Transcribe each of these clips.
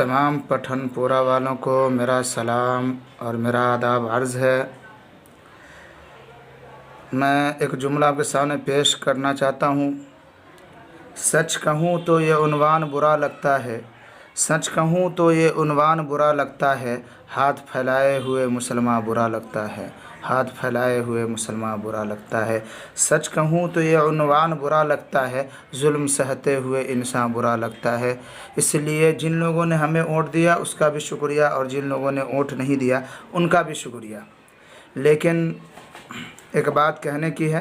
तमाम पठन पूरा वालों को मेरा सलाम और मेरा आदाब अर्ज़ है। मैं एक जुमला आपके सामने पेश करना चाहता हूँ। सच कहूँ तो ये उन्वान बुरा लगता है, सच कहूँ तो ये उन्वान बुरा लगता है, हाथ फैलाए हुए मुसलमान बुरा लगता है, हाथ फैलाए हुए मुसलमान बुरा लगता है। सच कहूँ तो ये उन्वान बुरा लगता है, जुल्म सहते हुए इंसान बुरा लगता है। इसलिए जिन लोगों ने हमें वोट दिया उसका भी शुक्रिया, और जिन लोगों ने वोट नहीं दिया उनका भी शुक्रिया। लेकिन एक बात कहने की है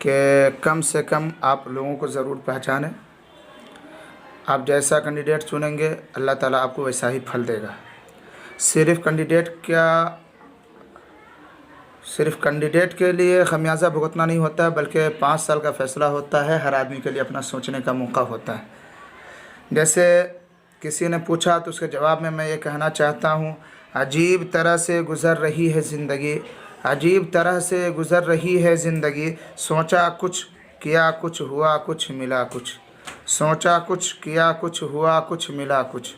कि कम से कम आप लोगों को ज़रूर पहचानें। आप जैसा कैंडिडेट चुनेंगे अल्लाह ताला आपको वैसा ही फल देगा। सिर्फ़ कैंडिडेट के लिए खमियाजा भुगतना नहीं होता है, बल्कि 5 साल का फ़ैसला होता है। हर आदमी के लिए अपना सोचने का मौका होता है। जैसे किसी ने पूछा तो उसके जवाब में मैं ये कहना चाहता हूँ, अजीब तरह से गुज़र रही है ज़िंदगी, अजीब तरह से गुज़र रही है ज़िंदगी, सोचा कुछ किया कुछ हुआ कुछ मिला कुछ, सोचा कुछ किया कुछ हुआ कुछ मिला कुछ।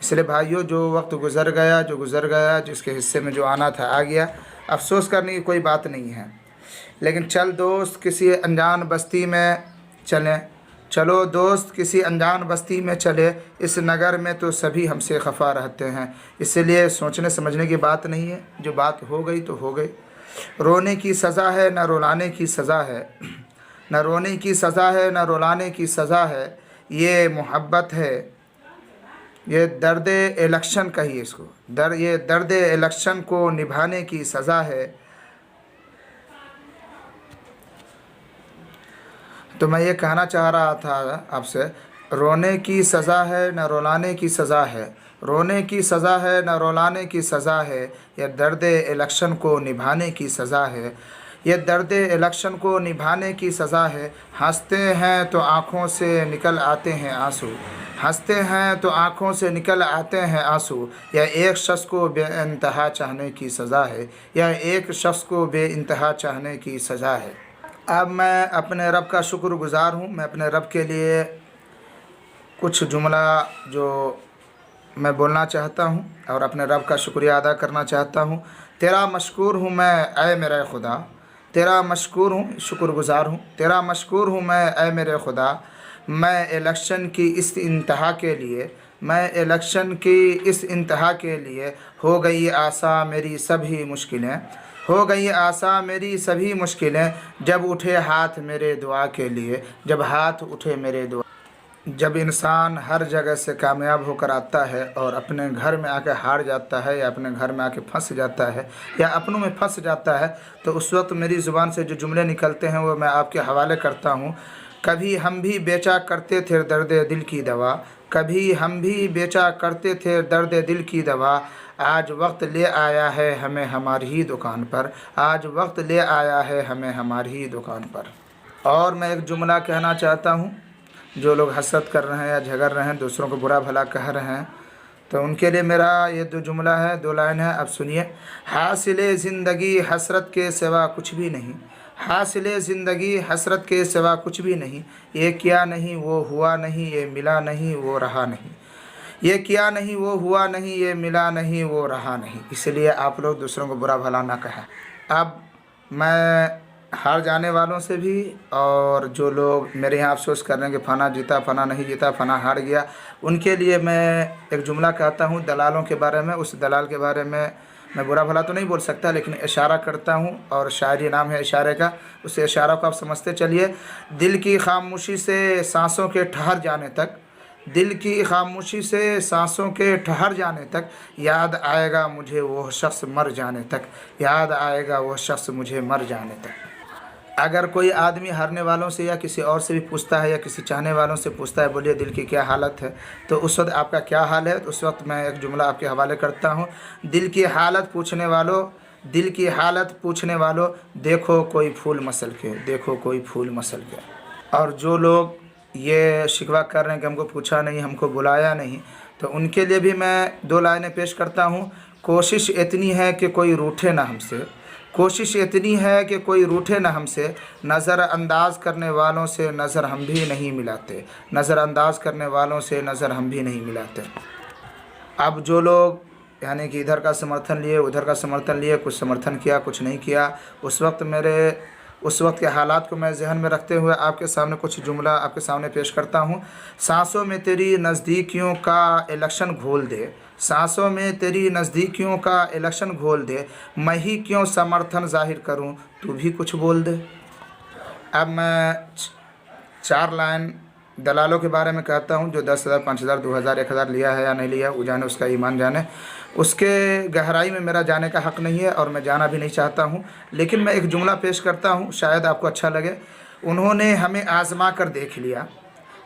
इसलिए भाइयों, जो वक्त गुज़र गया जो गुज़र गया, जिसके हिस्से में जो आना था आ गया, अफसोस करने की कोई बात नहीं है। लेकिन चल दोस्त किसी अनजान बस्ती में चलें, चलो दोस्त किसी अनजान बस्ती में चले, इस नगर में तो सभी हमसे खफा रहते हैं। इसलिए सोचने समझने की बात नहीं है, जो बात हो गई तो हो गई। रोने की सज़ा है न रुलाने की सज़ा है, न रोने की सज़ा है न रुलाने की सज़ा है, ये मोहब्बत है, ये दर्द इलेक्शन कहिए इसको, ये दर्द इलेक्शन को निभाने की सज़ा है। तो मैं ये कहना चाह रहा था आपसे, रोने की सज़ा है न रुलाने की सज़ा है, रोने की सज़ा है न रुलाने की सज़ा है, यह दर्द इलेक्शन को निभाने की सज़ा है, यह दर्द इलेक्शन को निभाने की सज़ा है। हंसते हैं तो आँखों से निकल आते हैं आंसू, हंसते हैं तो आँखों से निकल आते हैं आंसू, यह एक शख्स को बेइंतहा चाहने की सज़ा है, यह एक शख्स को बेइंतहा चाहने की सज़ा है। अब मैं अपने रब का शुक्रगुज़ार हूँ। मैं अपने रब के लिए कुछ जुमला जो मैं बोलना चाहता हूँ और अपने रब का शुक्रिया अदा करना चाहता हूँ। तेरा मशकूर हूँ मैं ऐ मेरे खुदा, तेरा मशकूर हूँ, शुक्रगुज़ार हूँ, तेरा मशकूर हूँ मैं ऐ मेरे खुदा। मैं इलेक्शन की इस इंतहा के लिए, मैं इलेक्शन की इस इंतहा के लिए हो गई आसा मेरी सभी मुश्किलें, हो गई आसा मेरी सभी मुश्किलें, जब उठे हाथ मेरे दुआ के लिए, जब हाथ उठे मेरे दुआ। जब इंसान हर जगह से कामयाब होकर आता है और अपने घर में आके हार जाता है, या अपने घर में आके फंस जाता है, या अपनों में फंस जाता है, तो उस वक्त मेरी ज़ुबान से जो जुमले निकलते हैं वो मैं आपके हवाले करता हूँ। कभी हम भी बेचा करते थे दर्द दिल की दवा, कभी हम भी बेचा करते थे दर्द दिल की दवा, आज वक्त ले आया है हमें हमारी ही दुकान पर, आज वक्त ले आया है हमें हमारी ही दुकान पर। और मैं एक जुमला कहना चाहता हूँ, जो लोग हसद कर रहे हैं या झगड़ रहे हैं, दूसरों को बुरा भला कह रहे हैं, तो उनके लिए मेरा ये 2 जुमला है, 2 लाइन है, अब सुनिए। हासिले ज़िंदगी हसरत के सिवा कुछ भी नहीं, हासिले ज़िंदगी हसरत के सिवा कुछ भी नहीं, ये किया नहीं वो हुआ नहीं, ये मिला नहीं वो रहा नहीं, ये किया नहीं वो हुआ नहीं, ये मिला नहीं वो रहा नहीं। इसलिए आप लोग दूसरों को बुरा भला ना कहें। अब मैं हार जाने वालों से भी, और जो लोग मेरे यहाँ अफसोस कर रहे हैं कि फना जीता फना नहीं जीता, फना हार गया, उनके लिए मैं एक जुमला कहता हूँ दलालों के बारे में। उस दलाल के बारे में मैं बुरा भला तो नहीं बोल सकता, लेकिन इशारा करता हूँ, और शायरी नाम है इशारे का, उस इशारा को आप समझते चलिए। दिल की खामोशी से सांसों के ठहर जाने तक, दिल की खामोशी से सांसों के ठहर जाने तक, याद आएगा मुझे वो शख्स मर जाने तक, याद आएगा वो शख्स मुझे मर जाने तक। अगर कोई आदमी हारने वालों से या किसी और से भी पूछता है, या किसी चाहने वालों से पूछता है, बोलिए दिल की क्या हालत है, तो उस वक्त आपका क्या हाल है, तो उस वक्त मैं एक जुमला आपके हवाले करता हूँ। दिल की हालत पूछने वालों, दिल की हालत पूछने वालों, देखो कोई फूल मसल के, देखो कोई फूल मसल के। और जो लोग ये शिकवा कर रहे हैं कि हमको पूछा नहीं, हमको बुलाया नहीं, तो उनके लिए भी मैं 2 लाइनें पेश करता हूँ। कोशिश इतनी है कि कोई रूठे ना हमसे, कोशिश इतनी है कि कोई रूठे न हमसे, नज़रअंदाज करने वालों से नज़र हम भी नहीं मिलाते, नज़रअंदाज करने वालों से नज़र हम भी नहीं मिलाते। अब जो लोग यानी कि इधर का समर्थन लिए, उधर का समर्थन लिए, कुछ समर्थन किया, कुछ नहीं किया, उस वक्त के हालात को मैं ज़हन में रखते हुए आपके सामने कुछ जुमला आपके सामने पेश करता हूँ। सांसों में तेरी नज़दीकियों का इलेक्शन घोल दे, सांसों में तेरी नज़दीकियों का इलेक्शन घोल दे, मैं ही क्यों समर्थन ज़ाहिर करूँ, तू भी कुछ बोल दे। अब मैं 4 लाइन दलालों के बारे में कहता हूँ, जो 10,000, 5,000, 2,000, 1,000 लिया है या नहीं लिया, वो जाने, उसका ईमान जाने। उसके गहराई में मेरा जाने का हक़ नहीं है और मैं जाना भी नहीं चाहता हूँ, लेकिन मैं एक जुमला पेश करता हूँ, शायद आपको अच्छा लगे। उन्होंने हमें आज़मा कर देख लिया,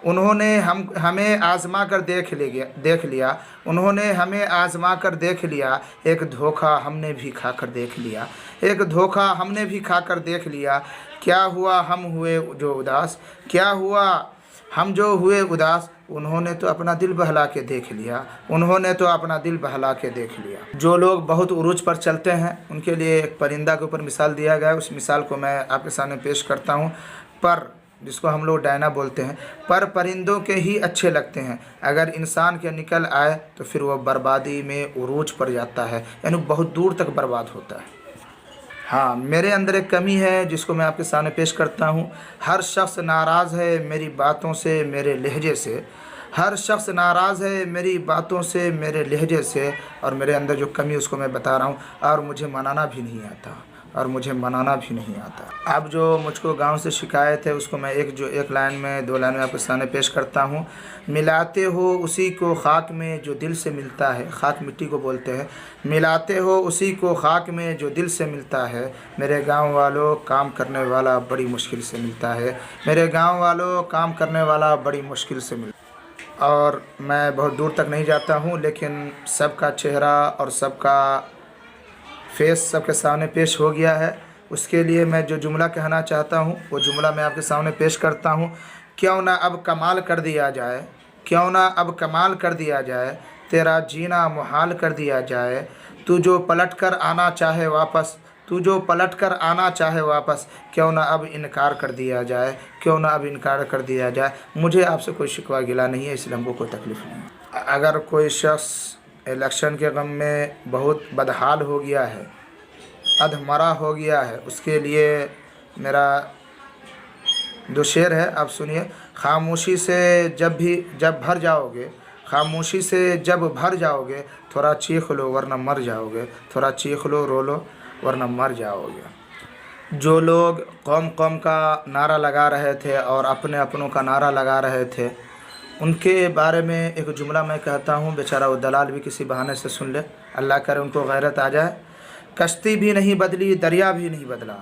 उन्होंने हमें आज़मा कर देख लिया, उन्होंने हमें आज़मा कर देख लिया, एक धोखा हमने भी खा कर देख लिया, एक धोखा हमने भी खा कर देख लिया। क्या हुआ हम हुए जो उदास, क्या हुआ हम जो हुए उदास, उन्होंने तो अपना दिल बहला के देख लिया, उन्होंने तो अपना दिल बहला के देख लिया। जो लोग बहुत उरूज पर चलते हैं उनके लिए एक परिंदा के ऊपर मिसाल दिया गया है, उस मिसाल को मैं आपके सामने पेश करता हूँ। पर, जिसको हम लोग डायना बोलते हैं, पर परिंदों के ही अच्छे लगते हैं, अगर इंसान के निकल आए तो फिर वह बर्बादी में उरूज पर जाता है, यानी बहुत दूर तक बर्बाद होता है। हाँ, मेरे अंदर एक कमी है जिसको मैं आपके सामने पेश करता हूँ। हर शख्स नाराज़ है मेरी बातों से, मेरे लहजे से, हर शख्स नाराज़ है मेरी बातों से, मेरे लहजे से, और मेरे अंदर जो कमी उसको मैं बता रहा हूँ, और मुझे मनाना भी नहीं आता, और मुझे मनाना भी नहीं आता। अब जो मुझको गांव से शिकायत है उसको मैं एक लाइन में, 2 लाइन में आपके सामने पेश करता हूँ। मिलाते हो उसी को खाक में जो दिल से मिलता है, खाक मिट्टी को बोलते हैं, मिलाते हो उसी को खाक में जो दिल से मिलता है, मेरे गांव वालों काम करने वाला बड़ी मुश्किल से मिलता है, मेरे गाँव वालों काम करने वाला बड़ी मुश्किल से मिलता है। और मैं बहुत दूर तक नहीं जाता हूँ, लेकिन सबका चेहरा और सबका फेस सबके सामने पेश हो गया है। उसके लिए मैं जो जुमला कहना चाहता हूँ वो जुमला मैं आपके सामने पेश करता हूँ। क्यों ना अब कमाल कर दिया जाए, क्यों ना अब कमाल कर दिया जाए, तेरा जीना मुहाल कर दिया जाए, तू जो पलट कर आना चाहे वापस, तू जो पलट कर आना चाहे वापस, क्यों ना अब इनकार कर दिया जाए, क्यों ना अब इनकार कर दिया जाए। मुझे आपसे कोई शिकवा गिला नहीं है, इसलिए हमको कोई तकलीफ़ नहीं है। अगर कोई शख्स इलेक्शन के गम में बहुत बदहाल हो गया है, अधमरा हो गया है, उसके लिए मेरा 2 शेर है, आप सुनिए। खामोशी से जब भर जाओगे, खामोशी से जब भर जाओगे, थोड़ा चीख लो वरना मर जाओगे, थोड़ा चीख लो रो लो वरना मर जाओगे। जो लोग कौम कौम का नारा लगा रहे थे और अपने अपनों का नारा लगा रहे थे, उनके बारे में एक जुमला मैं कहता हूँ, बेचारा वो दलाल भी किसी बहाने से सुन ले, अल्लाह करे उनको गैरत आ जाए। कश्ती भी नहीं बदली दरिया भी नहीं बदला,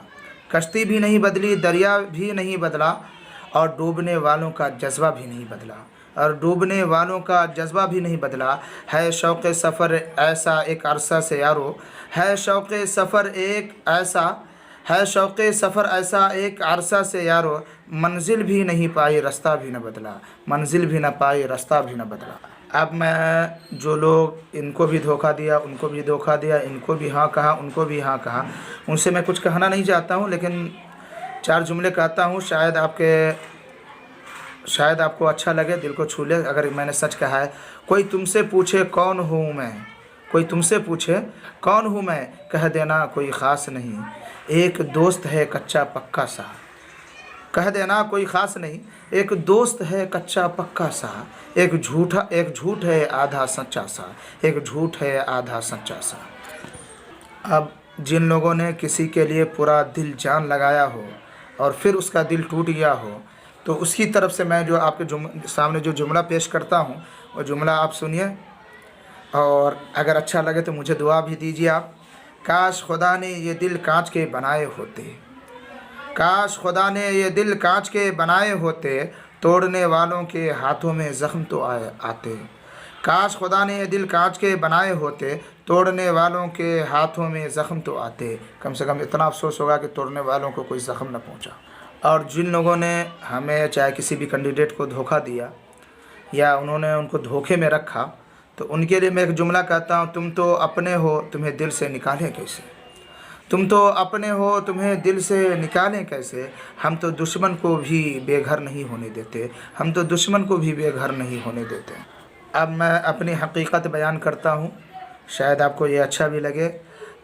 कश्ती भी नहीं बदली दरिया भी नहीं बदला, और डूबने वालों का जज्बा भी नहीं बदला, और डूबने वालों का जज्बा भी नहीं बदला। है शौक़ सफ़र ऐसा एक अरसा से यारो, है शौक़ सफ़र एक ऐसा, है शौक़ सफ़र ऐसा एक अरसा से यारो, मंजिल भी नहीं पाई रास्ता भी न बदला, मंजिल भी न पाई रास्ता भी न बदला। अब मैं जो लोग इनको भी धोखा दिया, उनको भी धोखा दिया, इनको भी हाँ कहा, उनको भी हाँ कहा, उनसे मैं कुछ कहना नहीं चाहता हूँ, लेकिन 4 जुमले कहता हूँ, शायद आपको अच्छा लगे, दिल को छू ले। अगर मैंने सच कहा है, कोई तुमसे पूछे कौन हूँ मैं, कोई तुमसे पूछे कौन हूँ मैं, कह देना कोई ख़ास नहीं, एक दोस्त है कच्चा पक्का सा, कह देना कोई ख़ास नहीं, एक दोस्त है कच्चा पक्का सा, एक झूठ है आधा सच्चा सा, एक झूठ है आधा सच्चा सा। अब जिन लोगों ने किसी के लिए पूरा दिल जान लगाया हो और फिर उसका दिल टूट गया हो, तो उसकी तरफ से मैं जो आपके सामने जो जुमला पेश करता हूँ वो जुमला आप सुनिए, और अगर अच्छा लगे तो मुझे दुआ भी दीजिए आप। काश खुदा ने ये दिल कांच के बनाए होते, काश खुदा ने ये दिल कांच के बनाए होते, तोड़ने वालों के हाथों में ज़ख्म तो आते। काश खुदा ने ये दिल कांच के बनाए होते, तोड़ने वालों के हाथों में ज़ख्म तो आते। कम से कम इतना अफसोस होगा कि तोड़ने वालों को कोई ज़ख्म न पहुंचा। और जिन लोगों ने हमें चाहे किसी भी कैंडिडेट को धोखा दिया या उन्होंने उनको धोखे में रखा, तो उनके लिए मैं एक जुमला कहता हूँ, तुम तो अपने हो, तुम्हें दिल से निकालें कैसे, तुम तो अपने हो, तुम्हें दिल से निकालें कैसे। हम तो दुश्मन को भी बेघर नहीं होने देते, हम तो दुश्मन को भी बेघर नहीं होने देते। अब मैं अपनी हकीकत बयान करता हूँ, शायद आपको ये अच्छा भी लगे।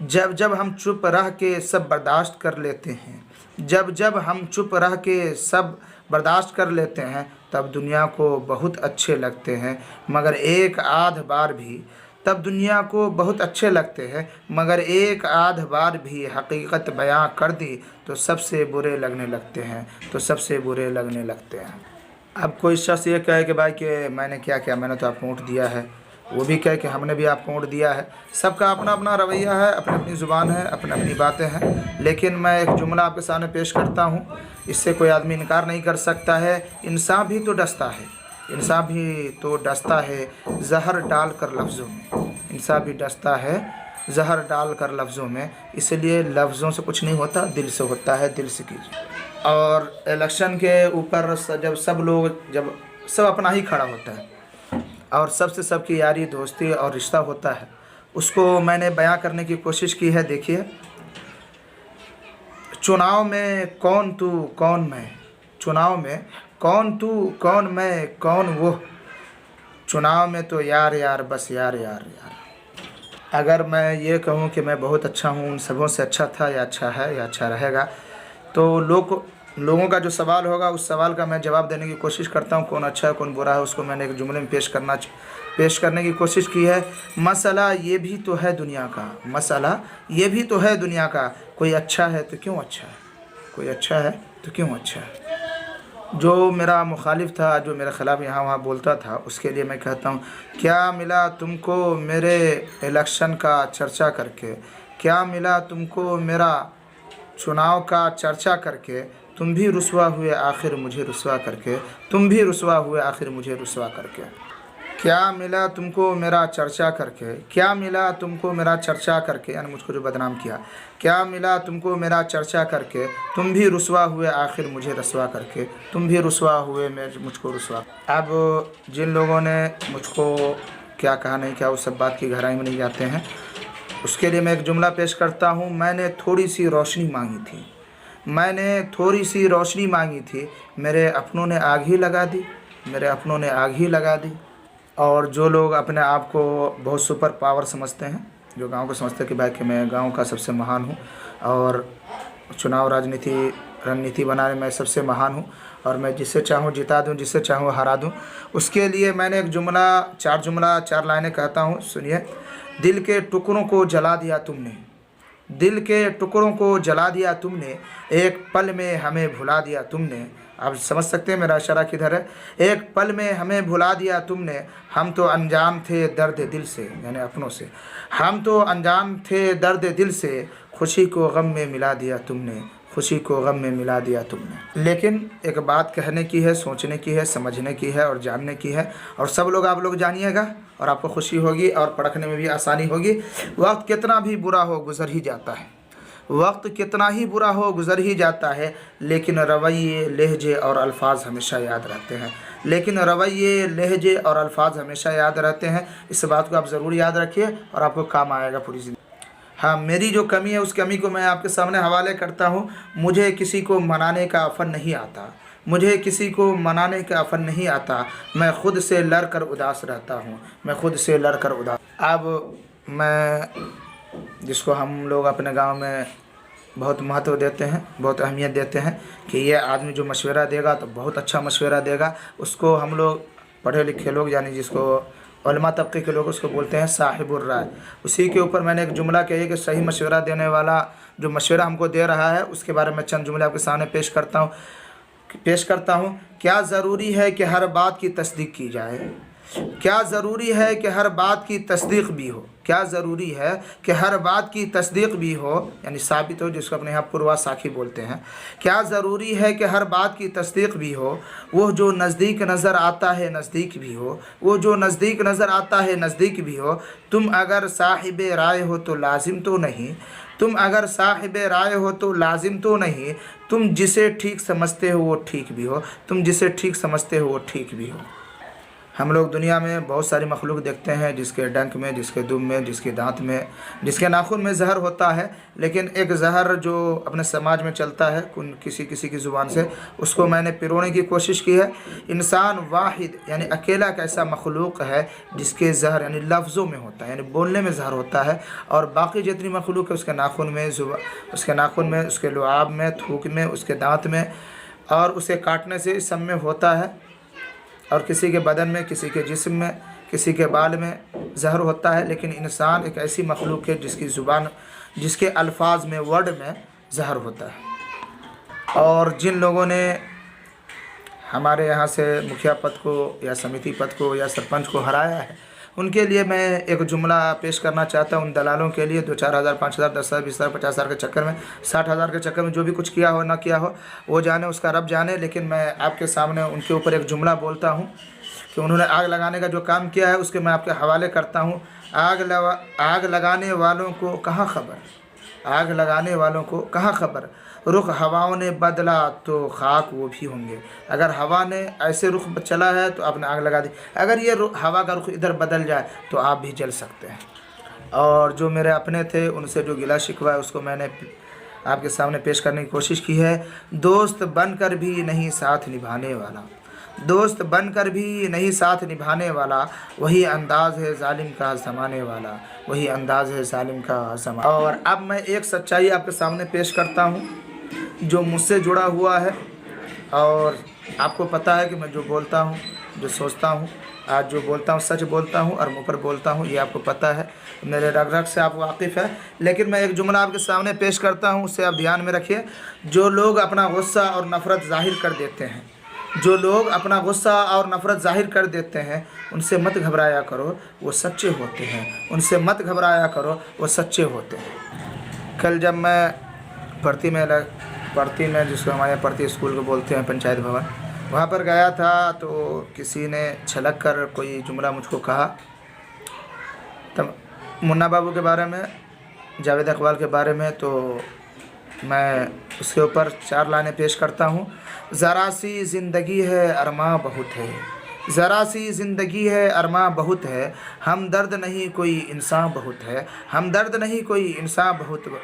जब जब हम चुप रह के सब बर्दाश्त कर लेते हैं, जब जब हम चुप रह के सब बर्दाश्त कर लेते हैं, तब दुनिया को बहुत अच्छे लगते हैं, मगर एक आध बार भी तब दुनिया को बहुत अच्छे लगते हैं, मगर एक आध बार भी हकीकत बयां कर दी तो सबसे बुरे लगने लगते हैं, तो सबसे बुरे लगने लगते हैं। अब कोई शख्स ये कहे कि भाई कि मैंने क्या किया, मैंने तो आपको वोट दिया है, वो भी कहे कि हमने भी आपको वोट दिया है। सबका अपना अपना रवैया है, अपनी अपनी ज़ुबान है, अपनी अपनी बातें हैं। लेकिन मैं एक जुमला आपके सामने पेश करता हूँ, इससे कोई आदमी इनकार नहीं कर सकता है। इंसान भी तो डसता है, इंसान भी तो डसता है जहर डाल कर लफ्ज़ों में, इंसान भी डसता है जहर डाल कर लफ्ज़ों में। इसलिए लफ्ज़ों से कुछ नहीं होता, दिल से होता है, दिल से कीजिए। और इलेक्शन के ऊपर जब सब अपना ही खड़ा होता है और सबसे सबकी यारी दोस्ती और रिश्ता होता है, उसको मैंने बयां करने की कोशिश की है। देखिए, चुनाव में कौन तू कौन मैं, चुनाव में कौन तू कौन मैं कौन वो, चुनाव में तो यार यार बस यार यार यार। अगर मैं ये कहूँ कि मैं बहुत अच्छा हूँ, उन सबों से अच्छा था या अच्छा है या अच्छा रहेगा, तो लोगों का जो सवाल होगा उस सवाल का मैं जवाब देने की कोशिश करता हूँ। कौन अच्छा है कौन बुरा है, उसको मैंने एक जुमले में पेश करने की कोशिश की है। मसला ये भी तो है दुनिया का, मसला ये भी तो है दुनिया का, कोई अच्छा है तो क्यों अच्छा है, कोई अच्छा है तो क्यों अच्छा है। जो मेरा मुखालिफ था, जो मेरे ख़िलाफ़ यहाँ वहाँ बोलता था, उसके लिए मैं कहता हूँ, क्या मिला तुमको मेरे इलेक्शन का चर्चा करके, क्या मिला तुमको मेरा चुनाव का चर्चा करके, तुम भी रुसवा हुए आखिर मुझे रुसवा करके, तुम भी रुसवा हुए आखिर मुझे रुसवा करके। क्या मिला तुमको मेरा चर्चा करके, क्या मिला तुमको मेरा चर्चा करके, यानी मुझको जो बदनाम किया, क्या मिला तुमको मेरा चर्चा करके, तुम भी रुसवा हुए आखिर मुझे रसवा करके, तुम भी रुसवा हुए मुझको रुसवा। अब जिन लोगों ने मुझको क्या कहा नहीं क्या, उस सब बात की गहराई में नहीं जाते हैं। उसके लिए मैं एक जुमला पेश करता हूँ। मैंने थोड़ी सी रोशनी मांगी थी, मैंने थोड़ी सी रोशनी मांगी थी, मेरे अपनों ने आग ही लगा दी, मेरे अपनों ने आग ही लगा दी। और जो लोग अपने आप को बहुत सुपर पावर समझते हैं, जो गांव को समझते हैं कि भाई कि मैं गांव का सबसे महान हूं और चुनाव रणनीति बनाने में सबसे महान हूं और मैं जिसे चाहूं जिता दूं, जिसे चाहूं हरा दूं, उसके लिए मैंने एक चार लाइनें कहता हूं, सुनिए। दिल के टुकड़ों को जला दिया तुमने, दिल के टुकड़ों को जला दिया तुमने, एक पल में हमें भुला दिया तुमने। आप समझ सकते हैं मेरा इशारा किधर है। एक पल में हमें भुला दिया तुमने, हम तो अनजान थे दर्द दिल से, यानी अपनों से, हम तो अनजान थे दर्द दिल से, खुशी को गम में मिला दिया तुमने, खुशी को गम में मिला दिया तुमने। लेकिन एक बात कहने की है, सोचने की है, समझने की है और जानने की है, और सब लोग आप लोग जानिएगा और आपको खुशी होगी और परखने में भी आसानी होगी। वक्त कितना भी बुरा हो गुजर ही जाता है, वक्त कितना ही बुरा हो गुजर ही जाता है, लेकिन रवैये लहजे और अल्फाज हमेशा याद रहते हैं, लेकिन रवैये लहजे और अल्फाज हमेशा याद रहते हैं। इस बात को आप ज़रूर याद रखिए और आपको काम आएगा पूरी ज़िंदगी। हाँ, मेरी जो कमी है उस कमी को मैं आपके सामने हवाले करता हूँ। मुझे किसी को मनाने का फ़न नहीं आता, मुझे किसी को मनाने का फ़न नहीं आता, मैं ख़ुद से लड़ कर उदास रहता हूँ, मैं ख़ुद से लड़ कर उदास। अब मैं जिसको हम लोग अपने गांव में बहुत महत्व देते हैं, बहुत अहमियत देते हैं कि ये आदमी जो मशवरा देगा तो बहुत अच्छा मशवरा देगा, उसको हम लोग पढ़े लिखे लोग, यानी जिसको उलमा तबके के लोग, उसको बोलते हैं साहिबुर राय। उसी के ऊपर मैंने एक जुमला कही कि सही मशवरा देने वाला जो मशवरा हमको दे रहा है, उसके बारे में चंद जुमले आपके सामने पेश करता हूँ। क्या ज़रूरी है कि हर बात की तस्दीक की जाए, क्या ज़रूरी है कि हर बात की तस्दीक भी हो, क्या ज़रूरी है कि हर बात की तस्दीक भी हो, यानी साबित हो, जिसको अपने यहाँ पूर्वा साखी बोलते हैं। क्या ज़रूरी है कि हर बात की तस्दीक भी हो, वो जो नज़दीक नज़र आता है नज़दीक भी हो, वो जो नज़दीक नज़र आता है नज़दीक भी हो। तुम अगर साहिब राय हो तो लाजिम तो नहीं, तुम अगर साहिब राय हो तो लाजिम तो नहीं, तुम जिसे ठीक समझते हो वो ठीक भी हो, तुम जिसे ठीक समझते हो वो ठीक भी हो। हम लोग दुनिया में बहुत सारी मखलूक देखते हैं जिसके डंक में, जिसके दुम में, जिसके दांत में, जिसके नाखून में ज़हर होता है, लेकिन एक ज़हर जो अपने समाज में चलता है किसी किसी की ज़ुबान से, उसको मैंने पिरोने की कोशिश की है। इंसान वाहिद यानी अकेला एक ऐसा मखलूक है जिसके ज़हर यानी लफ्ज़ों में होता है, यानी बोलने में ज़हर होता है, और बाकी जितनी मखलूक है उसके नाखून में, उसके लुआब में, थूक में, उसके दांत में, और उसे काटने से इस सब में होता है। और किसी के बदन में, किसी के जिस्म में, किसी के बाल में ज़हर होता है, लेकिन इंसान एक ऐसी मखलूक है जिसकी ज़ुबान, जिसके अल्फाज में, वर्ड में ज़हर होता है। और जिन लोगों ने हमारे यहाँ से मुखिया पद को या समिति पद को या सरपंच को हराया है, उनके लिए मैं एक जुमला पेश करना चाहता हूँ। उन दलालों के लिए 2-4 हज़ार, 5 हज़ार, 10 हज़ार, 20 हज़ार, 50 हज़ार के चक्कर में, 60 हज़ार के चक्कर में जो भी कुछ किया हो ना किया हो वो जाने, उसका रब जाने। लेकिन मैं आपके सामने उनके ऊपर एक जुमला बोलता हूँ कि उन्होंने आग लगाने का जो काम किया है उसके मैं आपके हवाले करता हूँ। आग लगाने वालों को कहाँ खबर, आग लगाने वालों को कहाँ खबर, रुख हवाओं ने बदला तो खाक वो भी होंगे। अगर हवा ने ऐसे रुख चला है तो आपने आग लगा दी, अगर ये हवा का रुख इधर बदल जाए तो आप भी जल सकते हैं। और जो मेरे अपने थे उनसे जो गिला शिकवा है उसको मैंने आपके सामने पेश करने की कोशिश की है। दोस्त बनकर भी नहीं साथ निभाने वाला, दोस्त बनकर भी नहीं साथ निभाने वाला, वही अंदाज़ है ज़ालिम का ज़माने वाला, वही अंदाज़ है ज़ालिम का ज़माने। और अब मैं एक सच्चाई आपके सामने पेश करता हूँ जो मुझसे जुड़ा हुआ है, और आपको पता है कि मैं जो बोलता हूँ, जो सोचता हूँ, आज जो बोलता हूँ सच बोलता हूँ और मुँह पर बोलता हूँ, ये आपको पता है, मेरे रग रग से आप वाकिफ़ है। लेकिन मैं एक जुमला आपके सामने पेश करता हूँ, उससे आप ध्यान में रखिए। जो लोग अपना गुस्सा और नफ़रत ज़ाहिर कर देते हैं, जो लोग अपना गुस्सा और नफ़रत ज़ाहिर कर देते हैं, उनसे मत घबराया करो, वो सच्चे होते हैं। उनसे मत घबराया करो, वो सच्चे होते हैं। कल जब मैं भर्ती में जिसको हमारे भर्ती स्कूल को बोलते हैं, पंचायत भवन, वहाँ पर गया था तो किसी ने छलक कर कोई जुमला मुझको कहा। तब मुन्ना बाबू के बारे में, जावेद इकबाल के बारे में, तो मैं उसके ऊपर 4 लाइनें पेश करता हूँ। ज़रा सी ज़िंदगी है अरमा बहुत है, ज़रा सी ज़िंदगी है अरमा बहुत है, हम दर्द नहीं कोई इंसान बहुत है, हम दर्द नहीं कोई इंसान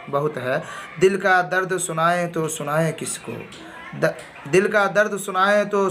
बहुत है। दिल का दर्द सुनाए तो सुनाए किसको, दिल का दर्द सुनाए तो